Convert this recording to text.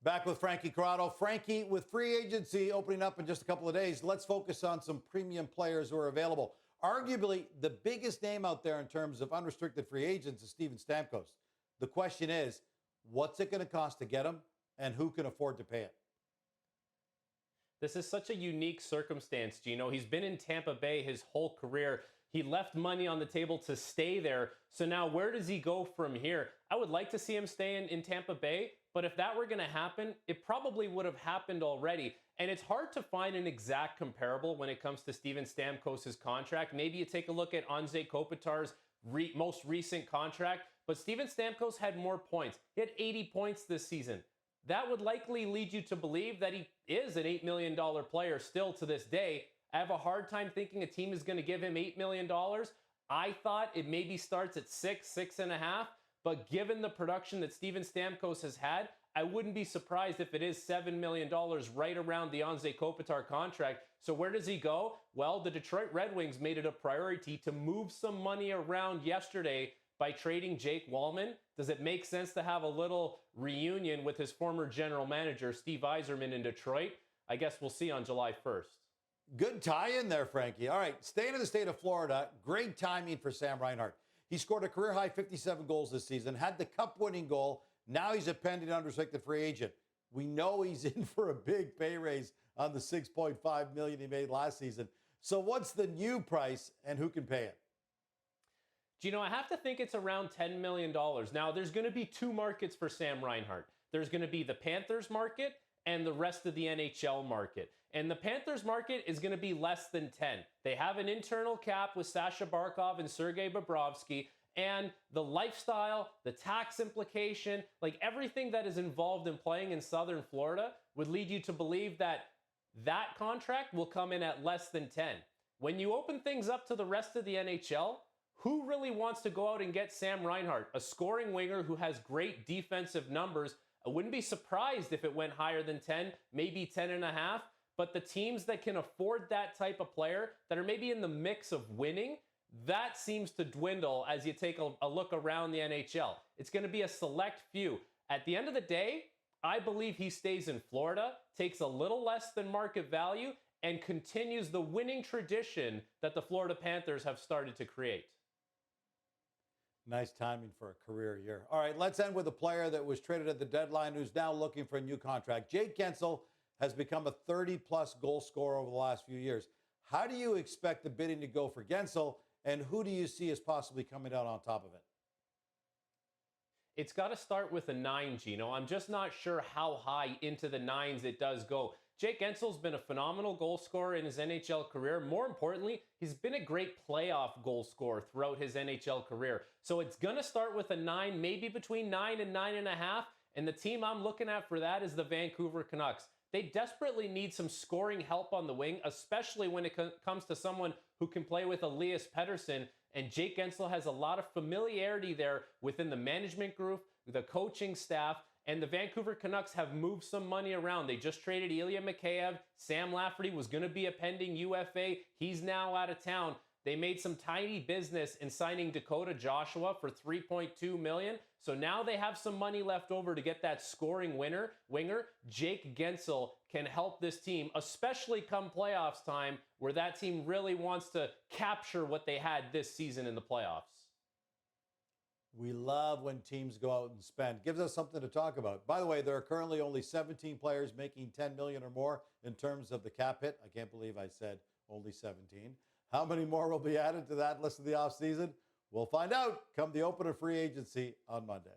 Back with Frankie Corrado. Frankie, with free agency opening up in just a couple of days, let's focus on some premium players who are available. Arguably, the biggest name out there in terms of unrestricted free agents is Steven Stamkos. The question is, what's it going to cost to get him, and who can afford to pay it? This is such a unique circumstance, Gino. He's been in Tampa Bay his whole career. He left money on the table to stay there. So now where does he go from here? I would like to see him stay in Tampa Bay, but if that were going to happen, it probably would have happened already. And it's hard to find an exact comparable when it comes to Steven Stamkos' contract. Maybe you take a look at Anze Kopitar's most recent contract, but Steven Stamkos had more points. He had 80 points this season. That would likely lead you to believe that he is an $8 million player still to this day. I have a hard time thinking a team is going to give him $8 million. I thought it maybe starts at 6.5, but given the production that Steven Stamkos has had, I wouldn't be surprised if it is $7 million right around the Anze Kopitar contract. So where does he go? Well, the Detroit Red Wings made it a priority to move some money around yesterday by trading Jake Walman. Does it make sense to have a little reunion with his former general manager, Steve Yzerman, in Detroit? I guess we'll see on July 1st. Good tie-in there, Frankie. All right, staying in the state of Florida, great timing for Sam Reinhart. He scored a career-high 57 goals this season, had the cup-winning goal. Now he's a pending unrestricted free agent. We know he's in for a big pay raise on the $6.5 million he made last season. So what's the new price, and who can pay it? Gino, I have to think it's around $10 million. Now, there's going to be two markets for Sam Reinhart. There's going to be the Panthers market and the rest of the NHL market. And the Panthers market is going to be less than 10. They have an internal cap with Sasha Barkov and Sergei Bobrovsky, and the lifestyle, the tax implication, like everything that is involved in playing in Southern Florida would lead you to believe that that contract will come in at less than 10. When you open things up to the rest of the NHL, who really wants to go out and get Sam Reinhart, a scoring winger who has great defensive numbers? I wouldn't be surprised if it went higher than 10, maybe 10.5. But the teams that can afford that type of player, that are maybe in the mix of winning, that seems to dwindle as you take a look around the NHL. It's going to be a select few. At the end of the day, I believe he stays in Florida, takes a little less than market value, and continues the winning tradition that the Florida Panthers have started to create. Nice timing for a career year. All right, let's end with a player that was traded at the deadline who's now looking for a new contract. Jake Guentzel has become a 30-plus goal scorer over the last few years. How do you expect the bidding to go for Guentzel, and who do you see as possibly coming out on top of it? It's got to start with a 9, Gino. I'm just not sure how high into the 9s it does go. Jake Guentzel's been a phenomenal goal scorer in his NHL career. More importantly, he's been a great playoff goal scorer throughout his NHL career. So it's going to start with a 9, maybe between 9 and 9.5. And the team I'm looking at for that is the Vancouver Canucks. They desperately need some scoring help on the wing, especially when it comes to someone who can play with Elias Pettersson. And Jake Guentzel has a lot of familiarity there within the management group, the coaching staff, and the Vancouver Canucks have moved some money around. They just traded Ilya Mikheyev. Sam Lafferty was going to be a pending UFA. He's now out of town. They made some tiny business in signing Dakota Joshua for $3.2 million. So now they have some money left over to get that scoring winger. Jake Guentzel can help this team, especially come playoffs time, where that team really wants to capture what they had this season in the playoffs. We love when teams go out and spend. Gives us something to talk about. By the way, there are currently only 17 players making $10 million or more in terms of the cap hit. I can't believe I said only 17. How many more will be added to that list of the offseason? We'll find out come the open of free agency on Monday.